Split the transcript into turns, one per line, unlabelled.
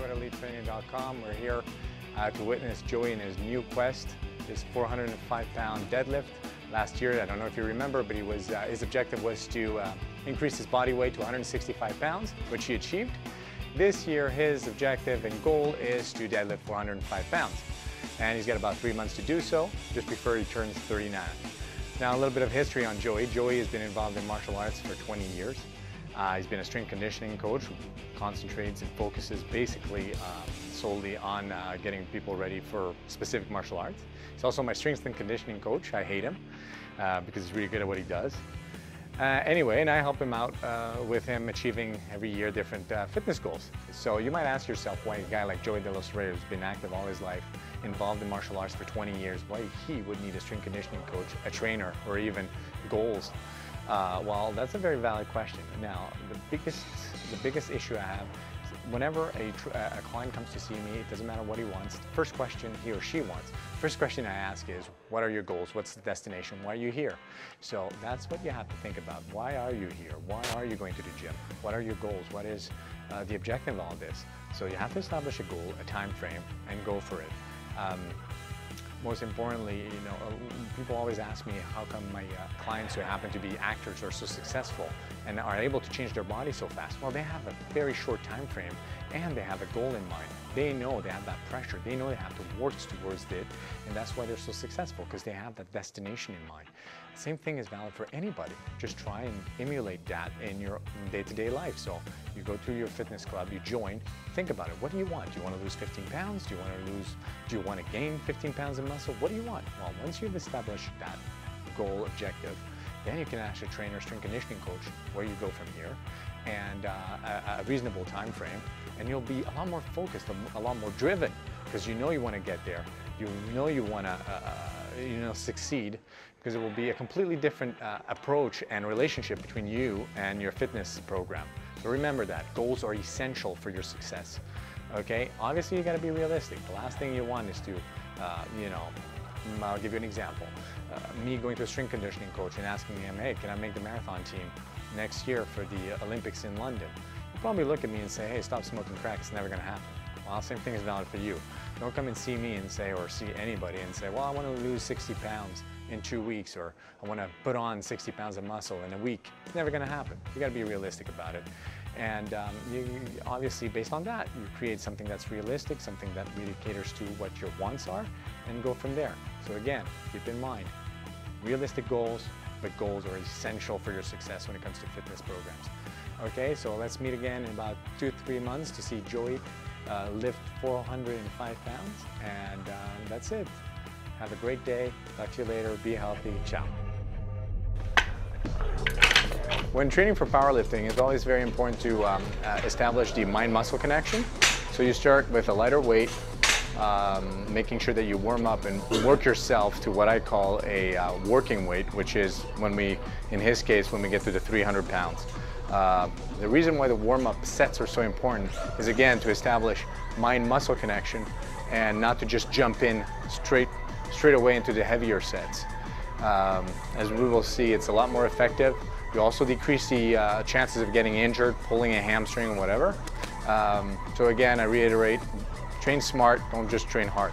SweatEliteTraining.com. We're here to witness Joey in his new quest, his 405-pound deadlift. Last year, I don't know if you remember, but his objective was to increase his body weight to 165 pounds, which he achieved. This year, his objective and goal is to deadlift 405 pounds. And he's got about 3 months to do so, just before he turns 39. Now, a little bit of history on Joey. Joey has been involved in martial arts for 20 years. He's been a strength conditioning coach who concentrates and focuses basically solely on getting people ready for specific martial arts. He's also my strength and conditioning coach. I hate him because he's really good at what he does. Anyway, and I help him out with him achieving every year different fitness goals. So you might ask yourself why a guy like Joey De Los Reyes, who's been active all his life, involved in martial arts for 20 years, why he would need a strength conditioning coach, a trainer, or even goals. Well, that's a very valid question. Now, the biggest issue I have is whenever a client comes to see me, it doesn't matter what he wants, the first question he or she wants, first question I ask is, what are your goals? What's the destination? Why are you here? So that's what you have to think about. Why are you here? Why are you going to the gym? What are your goals? What is the objective of all this? So you have to establish a goal, a time frame, and go for it. Most importantly, people always ask me how come my clients who happen to be actors are so successful and are able to change their body so fast. Well, they have a very short time frame and they have a goal in mind. They know they have that pressure. They know they have to work towards it, and that's why they're so successful, because they have that destination in mind. Same thing is valid for anybody. Just try and emulate that in your day-to-day life. So you go to your fitness club, you join, think about it. What do you want? Do you want to lose 15 pounds? Do you want to gain 15 pounds of muscle? What do you want? Well, once you've established that goal, objective, then you can ask a trainer, strength conditioning coach, where you go from here, and a reasonable time frame, and you'll be a lot more focused, a lot more driven, because you know you want to get there. You know you want to succeed, because it will be a completely different approach and relationship between you and your fitness program. So remember that goals are essential for your success. Okay, obviously you got to be realistic. The last thing you want is to, I'll give you an example. Me going to a strength conditioning coach and asking him, hey, can I make the marathon team next year for the Olympics in London? He'll probably look at me and say, hey, stop smoking crack, it's never going to happen. Well, same thing is valid for you. Don't come and see me and say, or see anybody and say, well, I want to lose 60 pounds in 2 weeks, or I want to put on 60 pounds of muscle in a week. It's never going to happen. You got to be realistic about it. And you obviously, based on that, you create something that's realistic, something that really caters to what your wants are, and go from there. So again, keep in mind, realistic goals, but goals are essential for your success when it comes to fitness programs. Okay, so let's meet again in about 2-3 months to see Joey lift 405 pounds, and that's it. Have a great day. Talk to you later. Be healthy. Ciao. When training for powerlifting, it's always very important to establish the mind-muscle connection. So you start with a lighter weight, making sure that you warm up and work yourself to what I call a working weight, which is when we, in his case, when we get to the 300 pounds. The reason why the warm-up sets are so important is, again, to establish mind-muscle connection and not to just jump in straight away into the heavier sets. As we will see, it's a lot more effective. You also decrease the chances of getting injured, pulling a hamstring, whatever. So again, I reiterate, train smart, don't just train hard.